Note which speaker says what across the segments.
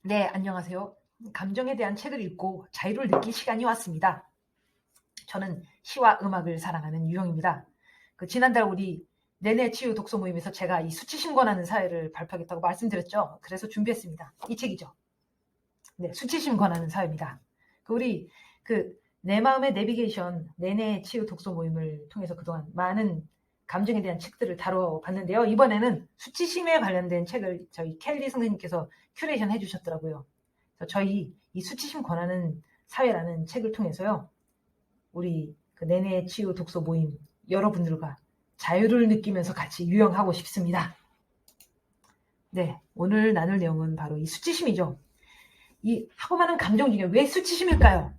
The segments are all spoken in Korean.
Speaker 1: 네, 안녕하세요. 감정에 대한 책을 읽고 자유를 느낄 시간이 왔습니다. 저는 시와 음악을 사랑하는 유형입니다. 지난달 우리 내내 치유 독서 모임에서 제가 이 수치심 권하는 사회를 발표하겠다고 말씀드렸죠. 그래서 준비했습니다. 이 책이죠. 네, 수치심 권하는 사회입니다. 우리 내 마음의 내비게이션 내내 치유 독서 모임을 통해서 그동안 많은 감정에 대한 책들을 다뤄봤는데요. 이번에는 수치심에 관련된 책을 저희 켈리 선생님께서 큐레이션 해주셨더라고요. 그래서 저희 이 수치심 권하는 사회라는 책을 통해서요. 우리 내내 치유 독서 모임 여러분들과 자유를 느끼면서 같이 유영하고 싶습니다. 네, 오늘 나눌 내용은 바로 이 수치심이죠. 이 하고 많은 감정 중에 왜 수치심일까요?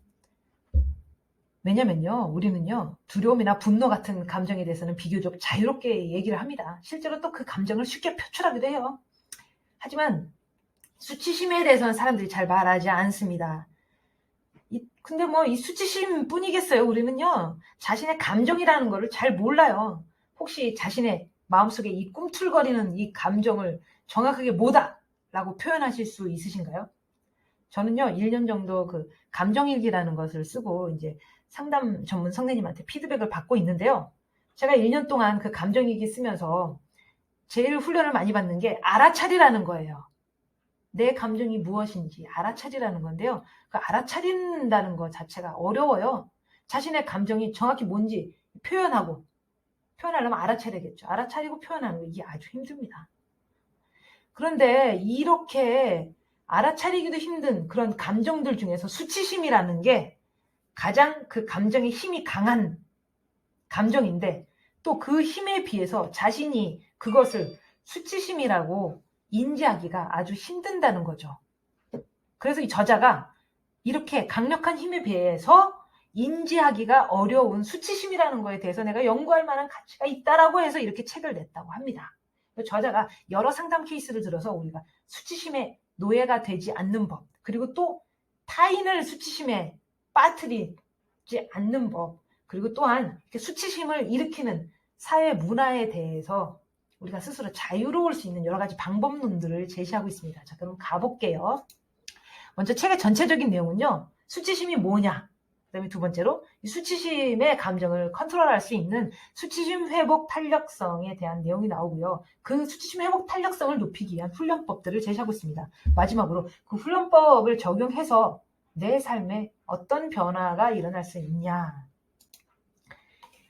Speaker 1: 왜냐면요, 우리는요, 두려움이나 분노 같은 감정에 대해서는 비교적 자유롭게 얘기를 합니다. 실제로 또 그 감정을 쉽게 표출하기도 해요. 하지만 수치심에 대해서는 사람들이 잘 말하지 않습니다. 근데 이 수치심 뿐이겠어요. 우리는요, 자신의 감정이라는 거를 잘 몰라요. 혹시 자신의 마음속에 이 꿈틀거리는 이 감정을 정확하게 뭐다 라고 표현하실 수 있으신가요? 저는요, 1년 정도 감정일기라는 것을 쓰고 이제 상담 전문 선생님한테 피드백을 받고 있는데요. 제가 1년 동안 그 감정일기 쓰면서 제일 훈련을 많이 받는 게 알아차리라는 거예요. 내 감정이 무엇인지 알아차리라는 건데요. 그 알아차린다는 것 자체가 어려워요. 자신의 감정이 정확히 뭔지 표현하려면 알아차려야겠죠. 알아차리고 표현하는 거 이게 아주 힘듭니다. 그런데 이렇게 알아차리기도 힘든 그런 감정들 중에서 수치심이라는 게 가장 그 감정의 힘이 강한 감정인데 또 그 힘에 비해서 자신이 그것을 수치심이라고 인지하기가 아주 힘든다는 거죠. 그래서 이 저자가 이렇게 강력한 힘에 비해서 인지하기가 어려운 수치심이라는 거에 대해서 내가 연구할 만한 가치가 있다라고 해서 이렇게 책을 냈다고 합니다. 저자가 여러 상담 케이스를 들어서 우리가 수치심의 노예가 되지 않는 법, 그리고 또 타인을 수치심에 빠뜨리지 않는 법, 그리고 또한 수치심을 일으키는 사회 문화에 대해서 우리가 스스로 자유로울 수 있는 여러 가지 방법론들을 제시하고 있습니다. 자, 그럼 가볼게요. 먼저 책의 전체적인 내용은요. 수치심이 뭐냐? 그다음에 두 번째로 이 수치심의 감정을 컨트롤할 수 있는 수치심 회복 탄력성에 대한 내용이 나오고요. 그 수치심 회복 탄력성을 높이기 위한 훈련법들을 제시하고 있습니다. 마지막으로 그 훈련법을 적용해서 내 삶에 어떤 변화가 일어날 수 있냐.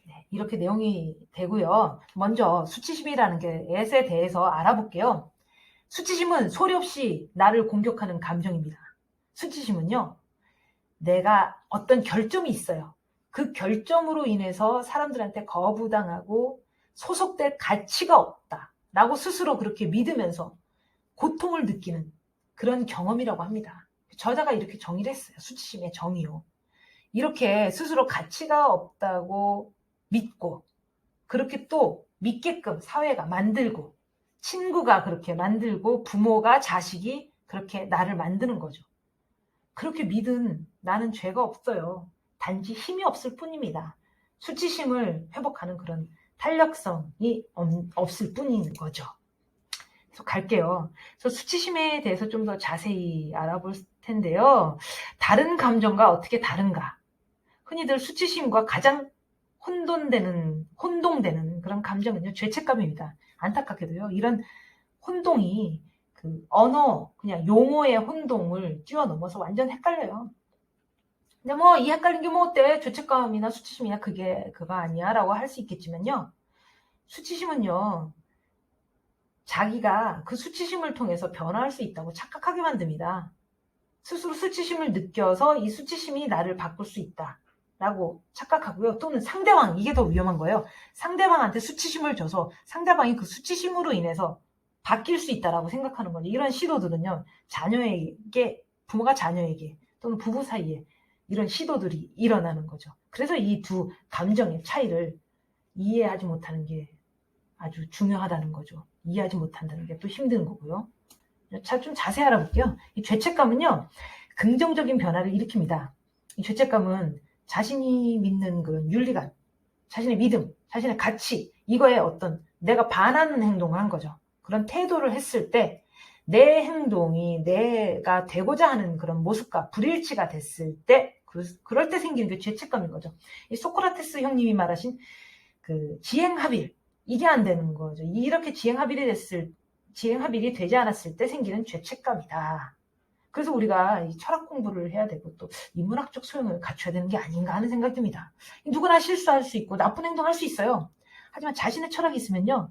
Speaker 1: 네, 이렇게 내용이 되고요. 먼저 수치심이라는 것에 대해서 알아볼게요. 수치심은 소리 없이 나를 공격하는 감정입니다. 수치심은요. 내가 어떤 결점이 있어요. 그 결점으로 인해서 사람들한테 거부당하고 소속될 가치가 없다라고 스스로 그렇게 믿으면서 고통을 느끼는 그런 경험이라고 합니다. 저자가 이렇게 정의를 했어요. 수치심의 정의요. 이렇게 스스로 가치가 없다고 믿고 그렇게 또 믿게끔 사회가 만들고 친구가 그렇게 만들고 부모가 자식이 그렇게 나를 만드는 거죠. 그렇게 믿은 나는 죄가 없어요. 단지 힘이 없을 뿐입니다. 수치심을 회복하는 그런 탄력성이 없을 뿐인 거죠. 그래서 갈게요. 그래서 수치심에 대해서 좀 더 자세히 알아볼 텐데요. 다른 감정과 어떻게 다른가? 흔히들 수치심과 가장 혼동되는 그런 감정은요, 죄책감입니다. 안타깝게도요, 이런 혼동이 언어, 그냥 용어의 혼동을 뛰어넘어서 완전 헷갈려요. 근데 이 헷갈린 게 어때? 죄책감이나 수치심이나 그거 아니야? 라고 할 수 있겠지만요. 수치심은요, 자기가 그 수치심을 통해서 변화할 수 있다고 착각하게 만듭니다. 스스로 수치심을 느껴서 이 수치심이 나를 바꿀 수 있다. 라고 착각하고요. 또는 상대방, 이게 더 위험한 거예요. 상대방한테 수치심을 줘서 상대방이 그 수치심으로 인해서 바뀔 수 있다라고 생각하는 거죠. 이런 시도들은요. 부모가 자녀에게 또는 부부 사이에 이런 시도들이 일어나는 거죠. 그래서 이 두 감정의 차이를 이해하지 못하는 게 아주 중요하다는 거죠. 이해하지 못한다는 게 또 힘든 거고요. 자, 좀 자세히 알아볼게요. 이 죄책감은요. 긍정적인 변화를 일으킵니다. 이 죄책감은 자신이 믿는 그런 윤리관, 자신의 믿음, 자신의 가치, 이거에 어떤 내가 반하는 행동을 한 거죠. 그런 태도를 했을 때 내 행동이 내가 되고자 하는 그런 모습과 불일치가 됐을 때, 그럴 때 생기는 게 죄책감인 거죠. 이 소크라테스 형님이 말하신 그 지행합일, 이게 안 되는 거죠. 이렇게 지행합일이 되지 않았을 때 생기는 죄책감이다. 그래서 우리가 이 철학 공부를 해야 되고 또 인문학적 소양을 갖춰야 되는 게 아닌가 하는 생각이 듭니다. 누구나 실수할 수 있고 나쁜 행동할 수 있어요. 하지만 자신의 철학이 있으면요,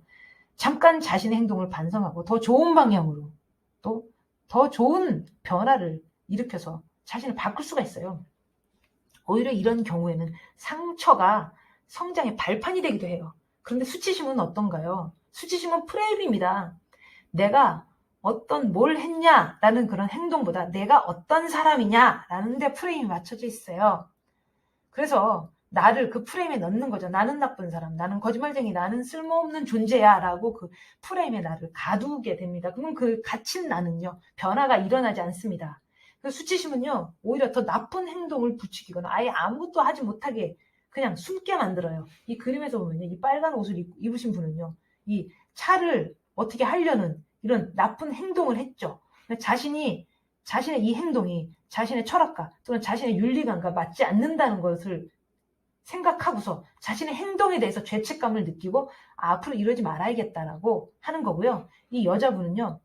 Speaker 1: 잠깐 자신의 행동을 반성하고 더 좋은 방향으로 또 더 좋은 변화를 일으켜서 자신을 바꿀 수가 있어요. 오히려 이런 경우에는 상처가 성장의 발판이 되기도 해요. 그런데 수치심은 어떤가요? 수치심은 프레임입니다. 내가 뭘 했냐라는 그런 행동보다 내가 어떤 사람이냐라는 데 프레임이 맞춰져 있어요. 그래서 나를 그 프레임에 넣는 거죠. 나는 나쁜 사람, 나는 거짓말쟁이, 나는 쓸모없는 존재야 라고 그 프레임에 나를 가두게 됩니다. 그러면 그 갇힌 나는요, 변화가 일어나지 않습니다. 수치심은요, 오히려 더 나쁜 행동을 부추기거나 아예 아무것도 하지 못하게 그냥 숨게 만들어요. 이 그림에서 보면요, 이 빨간 옷을 입으신 분은요, 이 차를 어떻게 하려는 이런 나쁜 행동을 했죠. 자신의 이 행동이 자신의 철학과 또는 자신의 윤리관과 맞지 않는다는 것을 생각하고서 자신의 행동에 대해서 죄책감을 느끼고 앞으로 이러지 말아야겠다라고 하는 거고요. 이 여자분은요,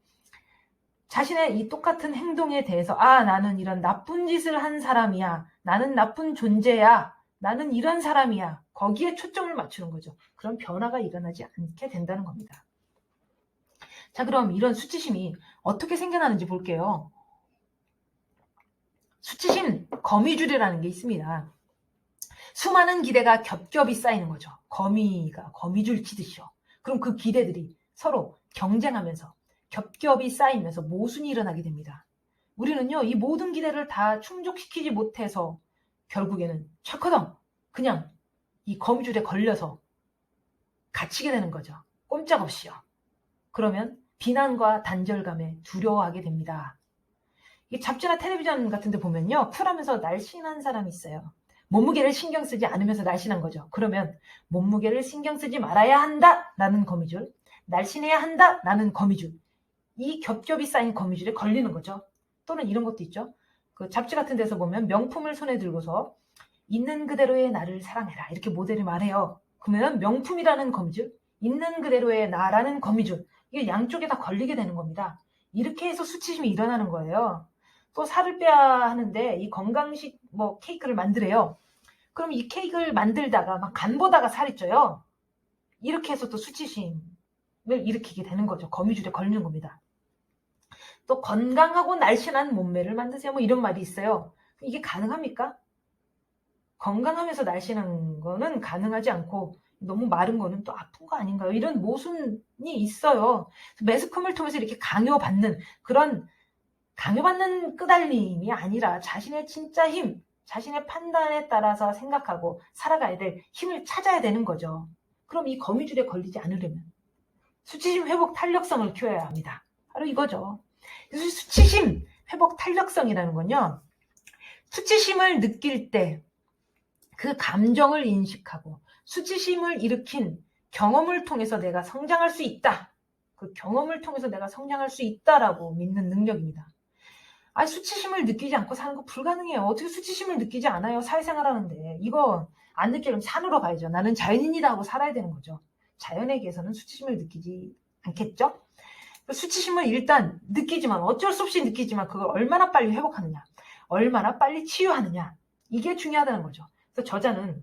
Speaker 1: 자신의 이 똑같은 행동에 대해서 나는 이런 나쁜 짓을 한 사람이야, 나는 나쁜 존재야, 나는 이런 사람이야, 거기에 초점을 맞추는 거죠. 그럼 변화가 일어나지 않게 된다는 겁니다. 자, 그럼 이런 수치심이 어떻게 생겨나는지 볼게요. 수치심 거미줄이라는 게 있습니다. 수많은 기대가 겹겹이 쌓이는 거죠. 거미줄 치듯이요. 그럼 그 기대들이 서로 경쟁하면서 겹겹이 쌓이면서 모순이 일어나게 됩니다. 우리는요, 이 모든 기대를 다 충족시키지 못해서 결국에는 철커덩 그냥 이 거미줄에 걸려서 갇히게 되는 거죠. 꼼짝없이요. 그러면 비난과 단절감에 두려워하게 됩니다. 이 잡지나 텔레비전 같은 데 보면요, 쿨하면서 날씬한 사람이 있어요. 몸무게를 신경 쓰지 않으면서 날씬한 거죠. 그러면 몸무게를 신경 쓰지 말아야 한다 라는 거미줄, 날씬해야 한다 라는 거미줄, 이 겹겹이 쌓인 거미줄에 걸리는 거죠. 또는 이런 것도 있죠. 그 잡지 같은 데서 보면 명품을 손에 들고서 있는 그대로의 나를 사랑해라 이렇게 모델이 말해요. 그러면 명품이라는 거미줄, 있는 그대로의 나라는 거미줄, 이게 양쪽에 다 걸리게 되는 겁니다. 이렇게 해서 수치심이 일어나는 거예요. 또 살을 빼야 하는데 이 건강식 케이크를 만들어요. 그럼 이 케이크를 만들다가 막 간 보다가 살이 쪄요. 이렇게 해서 또 수치심을 일으키게 되는 거죠. 거미줄에 걸리는 겁니다. 또 건강하고 날씬한 몸매를 만드세요. 이런 말이 있어요. 이게 가능합니까? 건강하면서 날씬한 거는 가능하지 않고 너무 마른 거는 또 아픈 거 아닌가요? 이런 모순이 있어요. 매스컴을 통해서 이렇게 강요받는 끄달림이 아니라 자신의 진짜 힘, 자신의 판단에 따라서 생각하고 살아가야 될 힘을 찾아야 되는 거죠. 그럼 이 거미줄에 걸리지 않으려면 수치심 회복 탄력성을 키워야 합니다. 바로 이거죠. 수치심 회복 탄력성이라는 건요, 수치심을 느낄 때 그 감정을 인식하고 수치심을 일으킨 경험을 통해서 내가 성장할 수 있다. 그 경험을 통해서 내가 성장할 수 있다라고 믿는 능력입니다. 수치심을 느끼지 않고 사는 거 불가능해요. 어떻게 수치심을 느끼지 않아요? 사회생활하는데. 이거 안 느끼려면 산으로 가야죠. 나는 자연인이다 하고 살아야 되는 거죠. 자연에게서는 수치심을 느끼지 않겠죠? 수치심을 일단 느끼지만, 어쩔 수 없이 느끼지만 그걸 얼마나 빨리 회복하느냐, 얼마나 빨리 치유하느냐, 이게 중요하다는 거죠. 그래서 저자는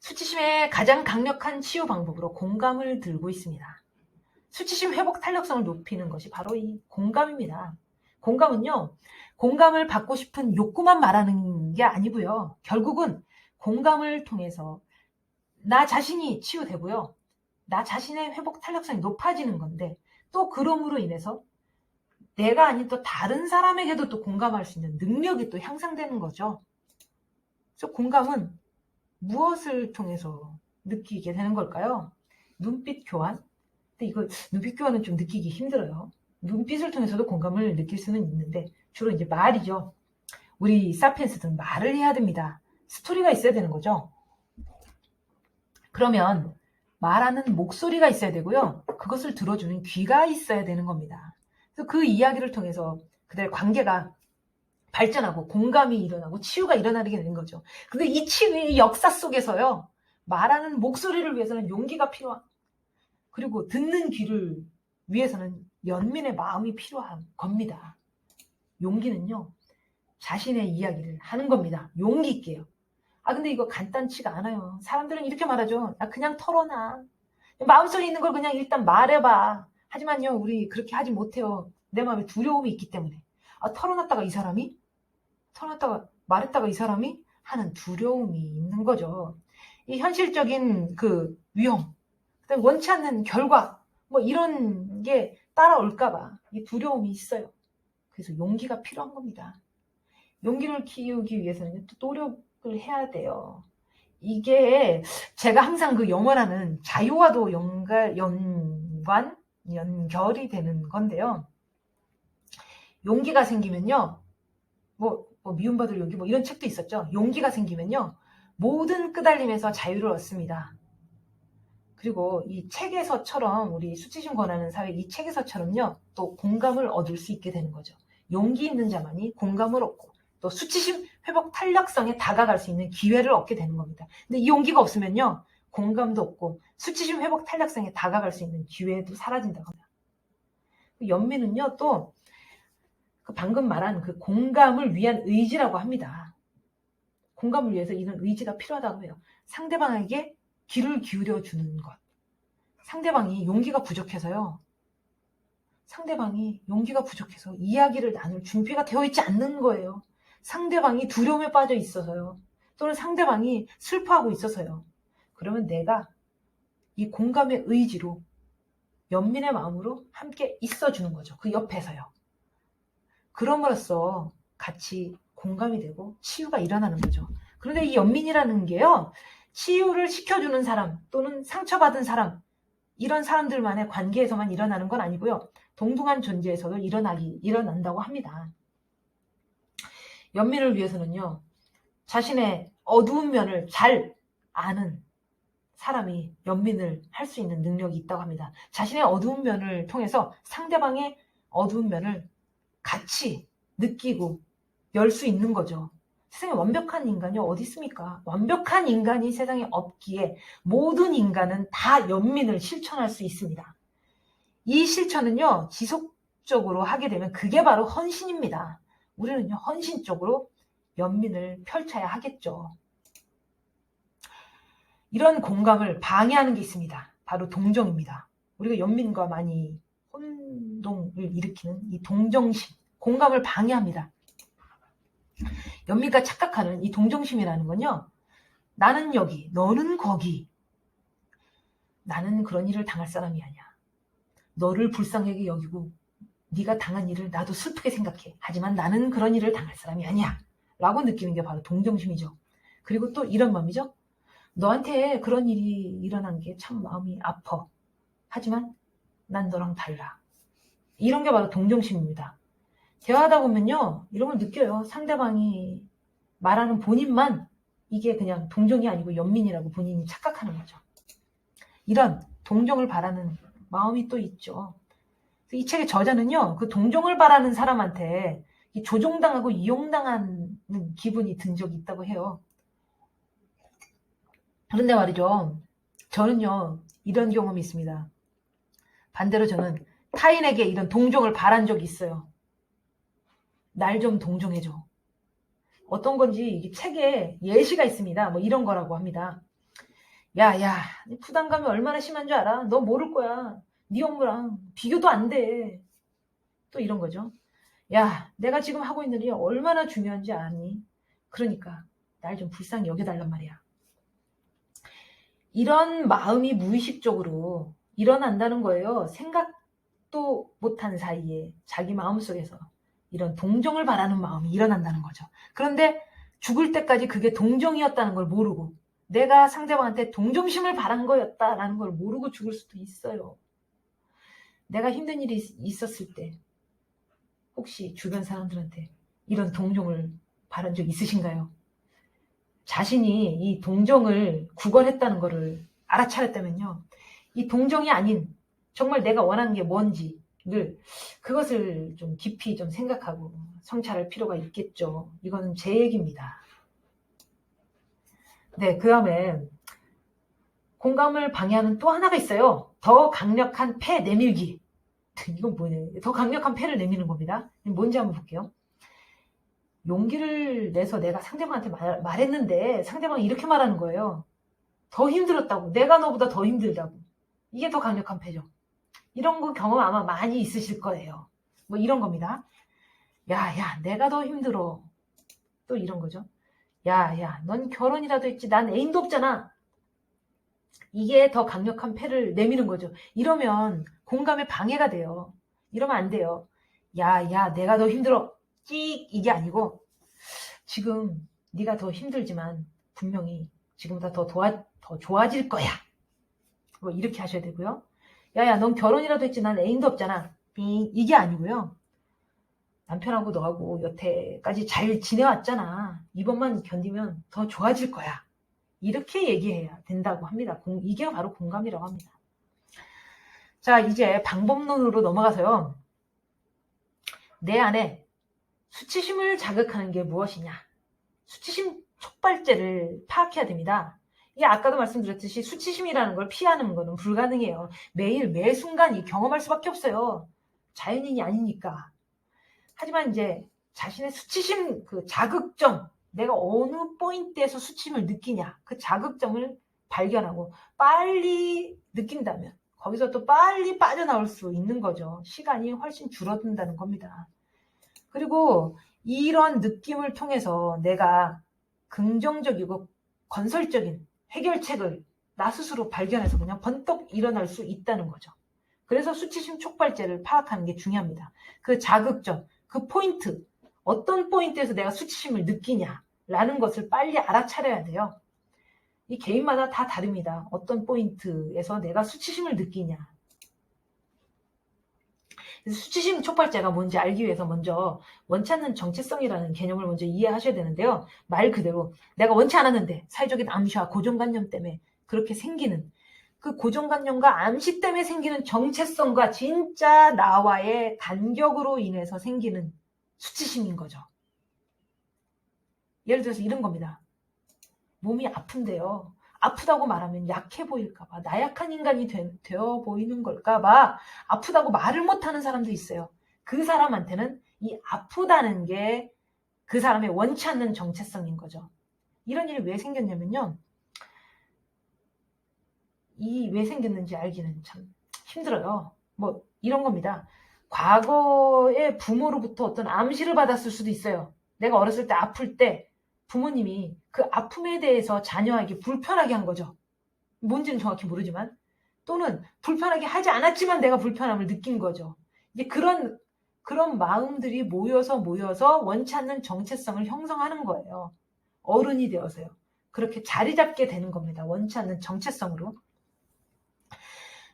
Speaker 1: 수치심의 가장 강력한 치유 방법으로 공감을 들고 있습니다. 수치심 회복 탄력성을 높이는 것이 바로 이 공감입니다. 공감은요, 공감을 받고 싶은 욕구만 말하는 게 아니고요. 결국은 공감을 통해서 나 자신이 치유되고요. 나 자신의 회복 탄력성이 높아지는 건데, 또 그럼으로 인해서 내가 아닌 또 다른 사람에게도 또 공감할 수 있는 능력이 또 향상되는 거죠. 그래서 공감은 무엇을 통해서 느끼게 되는 걸까요? 눈빛 교환? 근데 이거 눈빛 교환은 좀 느끼기 힘들어요. 눈빛을 통해서도 공감을 느낄 수는 있는데 주로 이제 말이죠. 우리 사피엔스들은 말을 해야 됩니다. 스토리가 있어야 되는 거죠. 그러면 말하는 목소리가 있어야 되고요. 그것을 들어주는 귀가 있어야 되는 겁니다. 그 이야기를 통해서 그들의 관계가 발전하고 공감이 일어나고 치유가 일어나게 되는 거죠. 근데 이 치유의 역사 속에서요, 말하는 목소리를 위해서는 용기가 필요한, 그리고 듣는 귀를 위해서는 연민의 마음이 필요한 겁니다. 용기는요, 자신의 이야기를 하는 겁니다. 용기 있게요. 근데 이거 간단치가 않아요. 사람들은 이렇게 말하죠. 그냥 털어놔. 마음속에 있는 걸 그냥 일단 말해봐. 하지만요, 우리 그렇게 하지 못해요. 내 마음에 두려움이 있기 때문에. 털어놨다가 말했다가 이 사람이 하는 두려움이 있는 거죠. 이 현실적인 그 위험, 그다음에 원치 않는 결과, 뭐 이런 게 따라올까봐 이 두려움이 있어요. 그래서 용기가 필요한 겁니다. 용기를 키우기 위해서는 또 노력을 해야 돼요. 이게 제가 항상 그 영어라는 자유와도 연결이 되는 건데요. 용기가 생기면요, 미움받을 용기, 이런 책도 있었죠. 용기가 생기면요, 모든 끄달림에서 자유를 얻습니다. 그리고 이 책에서처럼, 우리 수치심 권하는 사회 이 책에서처럼요, 또 공감을 얻을 수 있게 되는 거죠. 용기 있는 자만이 공감을 얻고, 또 수치심 회복 탄력성에 다가갈 수 있는 기회를 얻게 되는 겁니다. 근데 이 용기가 없으면요, 공감도 없고 수치심 회복 탄력성에 다가갈 수 있는 기회도 사라진다고 합니다. 연민은요, 또 방금 말한 그 공감을 위한 의지라고 합니다. 공감을 위해서 이런 의지가 필요하다고 해요. 상대방에게 귀를 기울여 주는 것. 상대방이 용기가 부족해서 이야기를 나눌 준비가 되어 있지 않는 거예요. 상대방이 두려움에 빠져 있어서요. 또는 상대방이 슬퍼하고 있어서요. 그러면 내가 이 공감의 의지로, 연민의 마음으로 함께 있어주는 거죠. 그 옆에서요. 그럼으로써 같이 공감이 되고 치유가 일어나는 거죠. 그런데 이 연민이라는 게요, 치유를 시켜주는 사람 또는 상처받은 사람, 이런 사람들만의 관계에서만 일어나는 건 아니고요. 동등한 존재에서도 일어난다고 합니다. 연민을 위해서는요, 자신의 어두운 면을 잘 아는 사람이 연민을 할 수 있는 능력이 있다고 합니다. 자신의 어두운 면을 통해서 상대방의 어두운 면을 같이 느끼고 열 수 있는 거죠. 세상에 완벽한 인간이 어디 있습니까? 완벽한 인간이 세상에 없기에 모든 인간은 다 연민을 실천할 수 있습니다. 이 실천은요, 지속적으로 하게 되면 그게 바로 헌신입니다. 우리는요, 헌신적으로 연민을 펼쳐야 하겠죠. 이런 공감을 방해하는 게 있습니다. 바로 동정입니다. 우리가 연민과 많이 혼동을 일으키는 이 동정심, 공감을 방해합니다. 연민과 착각하는 이 동정심이라는 건요, 나는 여기, 너는 거기. 나는 그런 일을 당할 사람이 아니야. 너를 불쌍하게 여기고 네가 당한 일을 나도 슬프게 생각해. 하지만 나는 그런 일을 당할 사람이 아니야. 라고 느끼는 게 바로 동정심이죠. 그리고 또 이런 마음이죠. 너한테 그런 일이 일어난 게 참 마음이 아파. 하지만 난 너랑 달라. 이런 게 바로 동정심입니다. 대화하다 보면요, 이런 걸 느껴요. 상대방이 말하는 본인만 이게 그냥 동정이 아니고 연민이라고 본인이 착각하는 거죠. 이런 동정을 바라는 마음이 또 있죠. 이 책의 저자는요, 그 동정을 바라는 사람한테 조종당하고 이용당하는 기분이 든 적이 있다고 해요. 그런데 말이죠, 저는요, 이런 경험이 있습니다. 반대로 저는 타인에게 이런 동정을 바란 적이 있어요. 날 좀 동정해줘. 어떤 건지 이 책에 예시가 있습니다. 이런 거라고 합니다. 야, 부담감이 얼마나 심한 줄 알아? 너 모를 거야. 네 업무랑 비교도 안 돼. 또 이런 거죠. 야, 내가 지금 하고 있는 일이 얼마나 중요한지 아니? 그러니까 날 좀 불쌍히 여겨달란 말이야. 이런 마음이 무의식적으로 일어난다는 거예요. 생각도 못한 사이에 자기 마음속에서 이런 동정을 바라는 마음이 일어난다는 거죠. 그런데 죽을 때까지 그게 동정이었다는 걸 모르고, 내가 상대방한테 동정심을 바란 거였다라는 걸 모르고 죽을 수도 있어요. 내가 힘든 일이 있었을 때 혹시 주변 사람들한테 이런 동정을 바란 적 있으신가요? 자신이 이 동정을 구걸했다는 거를 알아차렸다면요, 이 동정이 아닌 정말 내가 원하는 게 뭔지, 그것을 좀 깊이 좀 생각하고 성찰할 필요가 있겠죠. 이거는 제 얘기입니다. 네, 그 다음에 공감을 방해하는 또 하나가 있어요. 더 강력한 폐 내밀기. 이건 뭐냐? 더 강력한 폐를 내미는 겁니다. 뭔지 한번 볼게요. 용기를 내서 내가 상대방한테 말했는데 상대방이 이렇게 말하는 거예요. 더 힘들었다고. 내가 너보다 더 힘들다고. 이게 더 강력한 폐죠. 이런 거 경험 아마 많이 있으실 거예요. 뭐 이런 겁니다. 야, 내가 더 힘들어. 또 이런 거죠. 야, 넌 결혼이라도 했지. 난 애인도 없잖아. 이게 더 강력한 폐를 내미는 거죠. 이러면 공감에 방해가 돼요. 이러면 안 돼요. 야, 내가 더 힘들어. 찍 이게 아니고 지금 네가 더 힘들지만 분명히 지금보다 더 좋아질 거야. 뭐 이렇게 하셔야 되고요. 야, 넌 결혼이라도 했지. 난 애인도 없잖아. 이게 아니고요. 남편하고 너하고 여태까지 잘 지내왔잖아. 이번만 견디면 더 좋아질 거야. 이렇게 얘기해야 된다고 합니다. 이게 바로 공감이라고 합니다. 자, 이제 방법론으로 넘어가서요. 내 안에 수치심을 자극하는 게 무엇이냐. 수치심 촉발제를 파악해야 됩니다. 이게 아까도 말씀드렸듯이 수치심이라는 걸 피하는 거는 불가능해요. 매일 매 순간이 경험할 수밖에 없어요. 자연인이 아니니까. 하지만 이제 자신의 수치심 그 자극점, 내가 어느 포인트에서 수치심을 느끼냐, 그 자극점을 발견하고 빨리 느낀다면 거기서 또 빨리 빠져나올 수 있는 거죠. 시간이 훨씬 줄어든다는 겁니다. 그리고 이런 느낌을 통해서 내가 긍정적이고 건설적인 해결책을 나 스스로 발견해서 그냥 번떡 일어날 수 있다는 거죠. 그래서 수치심 촉발제를 파악하는 게 중요합니다. 그 자극점, 그 포인트, 어떤 포인트에서 내가 수치심을 느끼냐라는 것을 빨리 알아차려야 돼요. 이 개인마다 다 다릅니다. 어떤 포인트에서 내가 수치심을 느끼냐. 수치심 촉발제가 뭔지 알기 위해서 먼저 원치 않는 정체성이라는 개념을 먼저 이해하셔야 되는데요. 말 그대로 내가 원치 않았는데 사회적인 암시와 고정관념 때문에 그렇게 생기는 그 고정관념과 암시 때문에 생기는 정체성과 진짜 나와의 간격으로 인해서 생기는 수치심인 거죠. 예를 들어서 이런 겁니다. 몸이 아픈데요. 아프다고 말하면 약해 보일까봐, 나약한 인간이 되어 보이는 걸까봐 아프다고 말을 못하는 사람도 있어요. 그 사람한테는 이 아프다는 게 그 사람의 원치 않는 정체성인 거죠. 이런 일이 왜 생겼냐면요. 왜 생겼는지 알기는 참 힘들어요. 뭐 이런 겁니다. 과거에 부모로부터 어떤 암시를 받았을 수도 있어요. 내가 어렸을 때 아플 때 부모님이 그 아픔에 대해서 자녀에게 불편하게 한 거죠. 뭔지는 정확히 모르지만 또는 불편하게 하지 않았지만 내가 불편함을 느낀 거죠. 이제 그런 마음들이 모여서 원치 않는 정체성을 형성하는 거예요. 어른이 되어서요. 그렇게 자리 잡게 되는 겁니다. 원치 않는 정체성으로.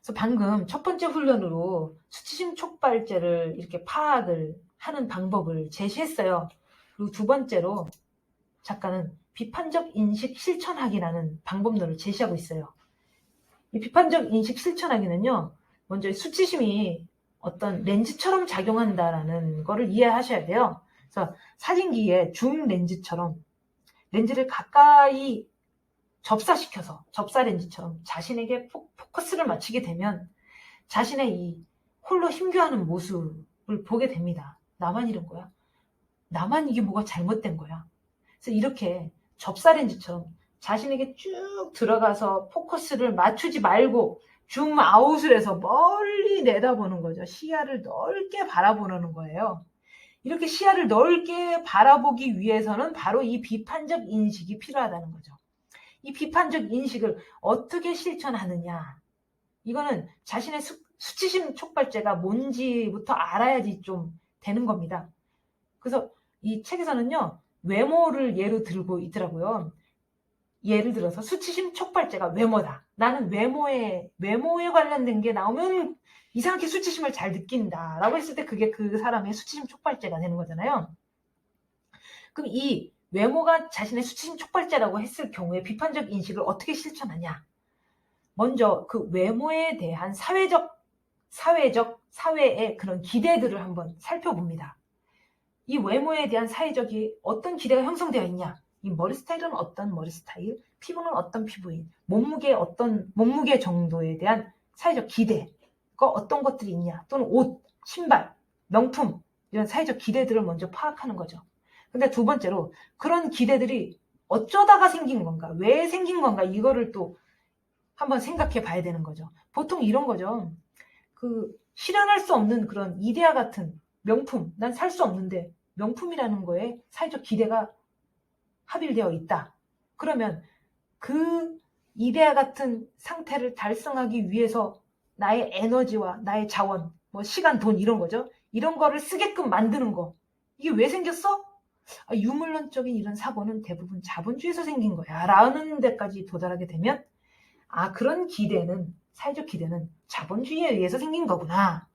Speaker 1: 그래서 방금 첫 번째 훈련으로 수치심 촉발제를 이렇게 파악을 하는 방법을 제시했어요. 그리고 두 번째로 작가는 비판적 인식 실천하기라는 방법론을 제시하고 있어요. 이 비판적 인식 실천하기는요, 먼저 수치심이 어떤 렌즈처럼 작용한다라는 거를 이해하셔야 돼요. 그래서 사진기에 줌 렌즈처럼 렌즈를 가까이 접사시켜서 접사 렌즈처럼 자신에게 포커스를 맞추게 되면 자신의 이 홀로 힘겨워하는 모습을 보게 됩니다. 나만 이런 거야? 나만 이게 뭐가 잘못된 거야? 그래서 이렇게 접사 렌즈처럼 자신에게 쭉 들어가서 포커스를 맞추지 말고 줌 아웃을 해서 멀리 내다보는 거죠. 시야를 넓게 바라보는 거예요. 이렇게 시야를 넓게 바라보기 위해서는 바로 이 비판적 인식이 필요하다는 거죠. 이 비판적 인식을 어떻게 실천하느냐. 이거는 자신의 수치심 촉발제가 뭔지부터 알아야지 좀 되는 겁니다. 그래서 이 책에서는요, 외모를 예로 들고 있더라고요. 예를 들어서 수치심 촉발제가 외모다. 나는 외모에 관련된 게 나오면 이상하게 수치심을 잘 느낀다. 라고 했을 때 그게 그 사람의 수치심 촉발제가 되는 거잖아요. 그럼 이 외모가 자신의 수치심 촉발제라고 했을 경우에 비판적 인식을 어떻게 실천하냐. 먼저 그 외모에 대한 사회적 사회의 그런 기대들을 한번 살펴봅니다. 이 외모에 대한 사회적인 어떤 기대가 형성되어 있냐, 이 머리 스타일은 어떤 머리 스타일, 피부는 어떤 피부인, 몸무게 어떤 몸무게 정도에 대한 사회적 기대가 어떤 것들이 있냐, 또는 옷, 신발, 명품 이런 사회적 기대들을 먼저 파악하는 거죠. 근데 두 번째로 그런 기대들이 어쩌다가 생긴 건가, 왜 생긴 건가, 이거를 또 한번 생각해 봐야 되는 거죠. 보통 이런 거죠. 실현할 수 없는 그런 이데아 같은 명품, 난 살 수 없는데 명품이라는 거에 사회적 기대가 합일되어 있다. 그러면 그 이데아 같은 상태를 달성하기 위해서 나의 에너지와 나의 자원, 뭐 시간, 돈 이런 거죠. 이런 거를 쓰게끔 만드는 거. 이게 왜 생겼어? 유물론적인 이런 사고는 대부분 자본주의에서 생긴 거야 라는 데까지 도달하게 되면 그런 기대는, 사회적 기대는 자본주의에 의해서 생긴 거구나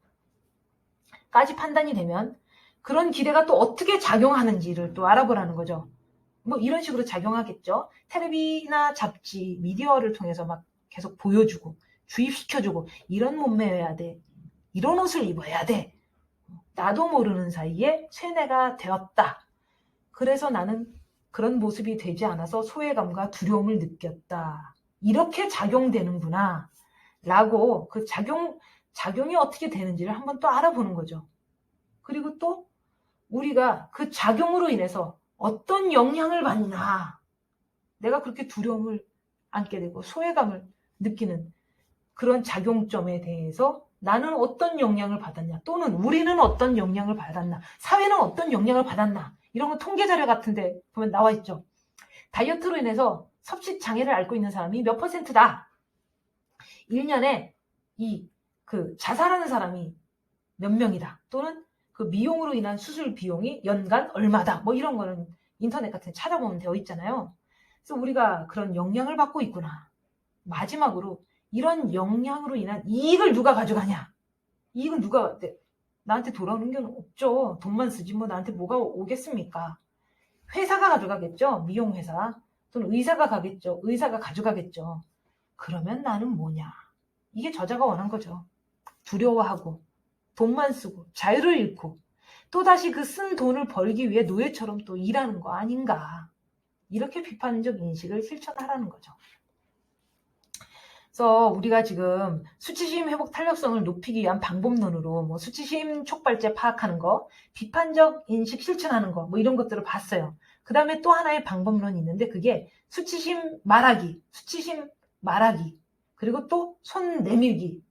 Speaker 1: 까지 판단이 되면 그런 기대가 또 어떻게 작용하는지를 또 알아보라는 거죠. 뭐 이런 식으로 작용하겠죠. 텔레비나 잡지, 미디어를 통해서 막 계속 보여주고 주입시켜주고 이런 몸매여야 돼, 이런 옷을 입어야 돼, 나도 모르는 사이에 세뇌가 되었다. 그래서 나는 그런 모습이 되지 않아서 소외감과 두려움을 느꼈다. 이렇게 작용되는구나 라고 그 작용이 어떻게 되는지를 한번 또 알아보는 거죠. 그리고 또 우리가 그 작용으로 인해서 어떤 영향을 받나, 내가 그렇게 두려움을 안게 되고 소외감을 느끼는 그런 작용점에 대해서 나는 어떤 영향을 받았냐, 또는 우리는 어떤 영향을 받았나, 사회는 어떤 영향을 받았나, 이런 건 통계 자료 같은데 보면 나와 있죠. 다이어트로 인해서 섭식 장애를 앓고 있는 사람이 몇 %다. 1년에 자살하는 사람이 몇 명이다. 또는 그 미용으로 인한 수술 비용이 연간 얼마다. 뭐 이런 거는 인터넷 같은 데 찾아보면 되어 있잖아요. 그래서 우리가 그런 영향을 받고 있구나. 마지막으로 이런 영향으로 인한 이익을 누가 가져가냐. 이익은 누가 나한테 돌아오는 게 없죠. 돈만 쓰지 뭐 나한테 뭐가 오겠습니까. 회사가 가져가겠죠. 미용회사. 또는 의사가 가겠죠. 의사가 가져가겠죠. 그러면 나는 뭐냐. 이게 저자가 원한 거죠. 두려워하고 돈만 쓰고 자유를 잃고 또다시 그 쓴 돈을 벌기 위해 노예처럼 또 일하는 거 아닌가. 이렇게 비판적 인식을 실천하라는 거죠. 그래서 우리가 지금 수치심 회복 탄력성을 높이기 위한 방법론으로 뭐 수치심 촉발제 파악하는 거, 비판적 인식 실천하는 거, 뭐 이런 것들을 봤어요. 그 다음에 또 하나의 방법론이 있는데 그게 수치심 말하기, 그리고 또 손 내밀기.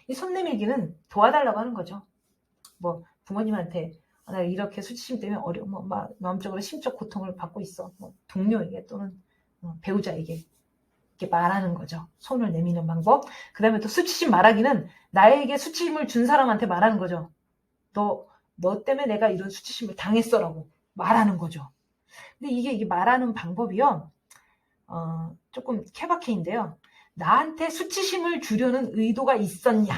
Speaker 1: 이 손 내밀기는 도와달라고 하는 거죠. 뭐 부모님한테 나 이렇게 수치심 때문에 마음적으로 심적 고통을 받고 있어. 뭐 동료에게 또는 배우자에게 이렇게 말하는 거죠. 손을 내미는 방법. 그 다음에 또 수치심 말하기는 나에게 수치심을 준 사람한테 말하는 거죠. 너 때문에 내가 이런 수치심을 당했어라고 말하는 거죠. 근데 이게 말하는 방법이요. 조금 케바케인데요. 나한테 수치심을 주려는 의도가 있었냐,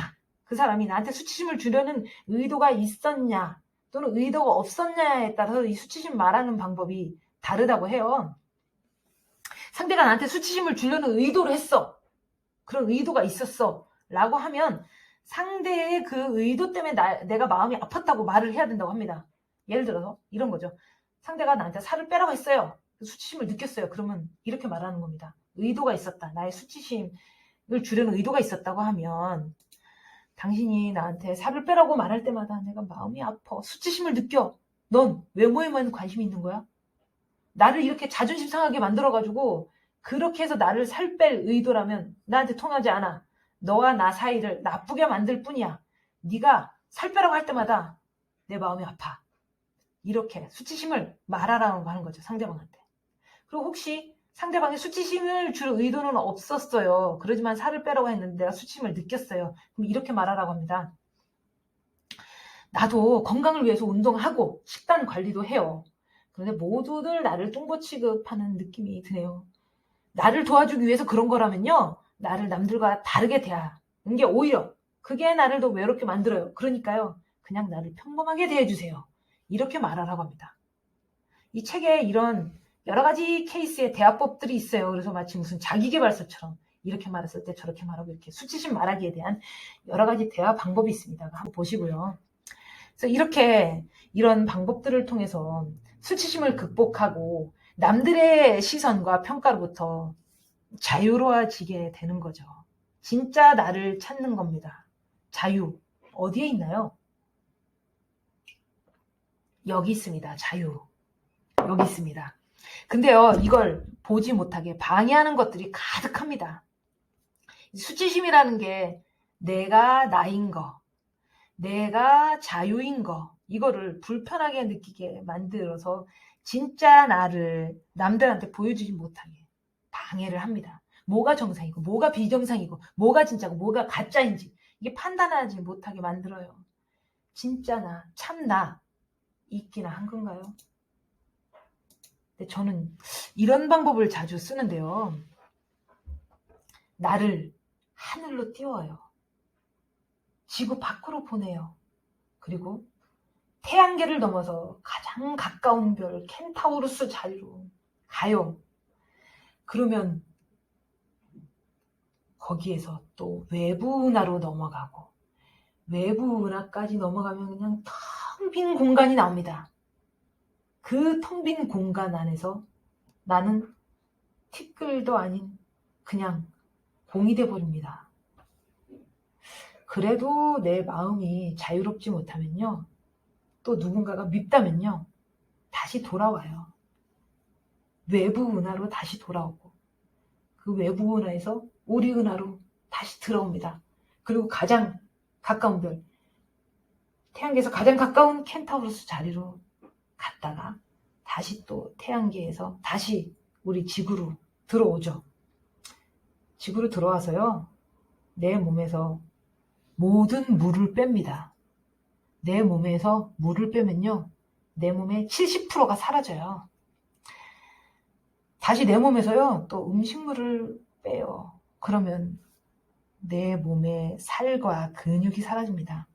Speaker 1: 그 사람이 나한테 수치심을 주려는 의도가 있었냐 또는 의도가 없었냐에 따라서 이 수치심 말하는 방법이 다르다고 해요. 상대가 나한테 수치심을 주려는 의도를 했어, 그런 의도가 있었어 라고 하면 상대의 그 의도 때문에 내가 마음이 아팠다고 말을 해야 된다고 합니다. 예를 들어서 이런 거죠. 상대가 나한테 살을 빼라고 했어요. 수치심을 느꼈어요. 그러면 이렇게 말하는 겁니다. 의도가 있었다. 나의 수치심을 주려는 의도가 있었다고 하면 당신이 나한테 살을 빼라고 말할 때마다 내가 마음이 아파. 수치심을 느껴. 넌 외모에만 관심이 있는 거야? 나를 이렇게 자존심 상하게 만들어가지고 그렇게 해서 나를 살 뺄 의도라면 나한테 통하지 않아. 너와 나 사이를 나쁘게 만들 뿐이야. 네가 살 빼라고 할 때마다 내 마음이 아파. 이렇게 수치심을 말하라고 하는 거죠. 상대방한테. 그리고 혹시 상대방이 수치심을 줄 의도는 없었어요. 그러지만 살을 빼라고 했는데 내가 수치심을 느꼈어요. 그럼 이렇게 말하라고 합니다. 나도 건강을 위해서 운동하고 식단 관리도 해요. 그런데 모두들 나를 뚱보 취급하는 느낌이 드네요. 나를 도와주기 위해서 그런 거라면요, 나를 남들과 다르게 대하는 게 오히려 그게 나를 더 외롭게 만들어요. 그러니까요, 그냥 나를 평범하게 대해주세요. 이렇게 말하라고 합니다. 이 책에 이런 여러 가지 케이스의 대화법들이 있어요. 그래서 마치 무슨 자기계발서처럼 이렇게 말했을 때 저렇게 말하고 이렇게 수치심 말하기에 대한 여러 가지 대화 방법이 있습니다. 한번 보시고요. 그래서 이렇게 이런 방법들을 통해서 수치심을 극복하고 남들의 시선과 평가로부터 자유로워지게 되는 거죠. 진짜 나를 찾는 겁니다. 자유. 어디에 있나요? 여기 있습니다. 자유. 여기 있습니다. 근데요, 이걸 보지 못하게 방해하는 것들이 가득합니다. 수치심이라는 게 내가 나인 거, 내가 자유인 거, 이거를 불편하게 느끼게 만들어서 진짜 나를 남들한테 보여주지 못하게 방해를 합니다. 뭐가 정상이고, 뭐가 비정상이고, 뭐가 진짜고, 뭐가 가짜인지 이게 판단하지 못하게 만들어요. 진짜 나, 참 나, 있기나 한 건가요? 근데 저는 이런 방법을 자주 쓰는데요. 나를 하늘로 띄워요. 지구 밖으로 보내요. 그리고 태양계를 넘어서 가장 가까운 별 켄타우루스 자리로 가요. 그러면 거기에서 또 외부 은하로 넘어가고 외부 은하까지 넘어가면 그냥 텅 빈 공간이 나옵니다. 그 텅 빈 공간 안에서 나는 티끌도 아닌 그냥 공이 돼버립니다. 그래도 내 마음이 자유롭지 못하면요. 또 누군가가 밉다면요. 다시 돌아와요. 외부 은하로 다시 돌아오고 그 외부 은하에서 우리 은하로 다시 들어옵니다. 그리고 가장 가까운 별, 태양계에서 가장 가까운 켄타우루스 자리로 갔다가 다시 또 태양계에서 다시 우리 지구로 들어오죠. 지구로 들어와서요. 내 몸에서 모든 물을 뺍니다. 내 몸에서 물을 빼면요. 내 몸의 70%가 사라져요. 다시 내 몸에서요. 또 음식물을 빼요. 그러면 내 몸의 살과 근육이 사라집니다.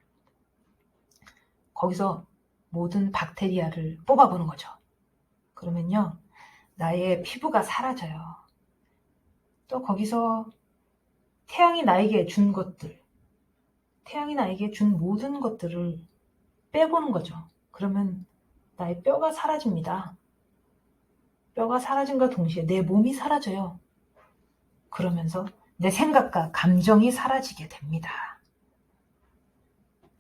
Speaker 1: 거기서 모든 박테리아를 뽑아보는 거죠. 그러면요. 나의 피부가 사라져요. 또 거기서 태양이 나에게 준 것들, 태양이 나에게 준 모든 것들을 빼보는 거죠. 그러면 나의 뼈가 사라집니다. 뼈가 사라짐과 동시에 내 몸이 사라져요. 그러면서 내 생각과 감정이 사라지게 됩니다.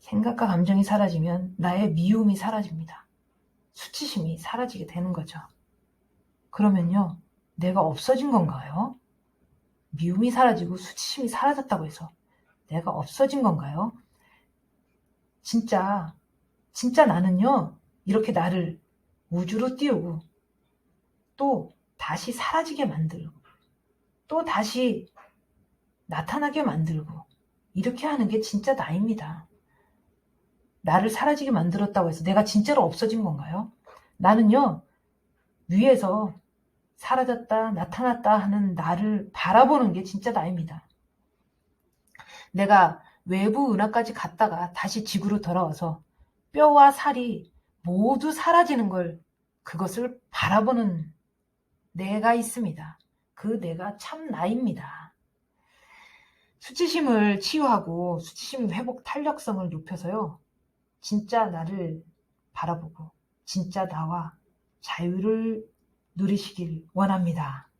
Speaker 1: 생각과 감정이 사라지면 나의 미움이 사라집니다. 수치심이 사라지게 되는 거죠. 그러면요, 내가 없어진 건가요? 미움이 사라지고 수치심이 사라졌다고 해서 내가 없어진 건가요? 진짜 나는요, 이렇게 나를 우주로 띄우고 또 다시 사라지게 만들고 또 다시 나타나게 만들고 이렇게 하는 게 진짜 나입니다. 나를 사라지게 만들었다고 해서 내가 진짜로 없어진 건가요? 나는요, 위에서 사라졌다, 나타났다 하는 나를 바라보는 게 진짜 나입니다. 내가 외부 은하까지 갔다가 다시 지구로 돌아와서 뼈와 살이 모두 사라지는 걸, 그것을 바라보는 내가 있습니다. 그 내가 참 나입니다. 수치심을 치유하고 수치심 회복 탄력성을 높여서요. 진짜 나를 바라보고 진짜 나와 자유를 누리시길 원합니다.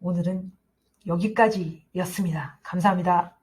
Speaker 1: 오늘은 여기까지였습니다. 감사합니다.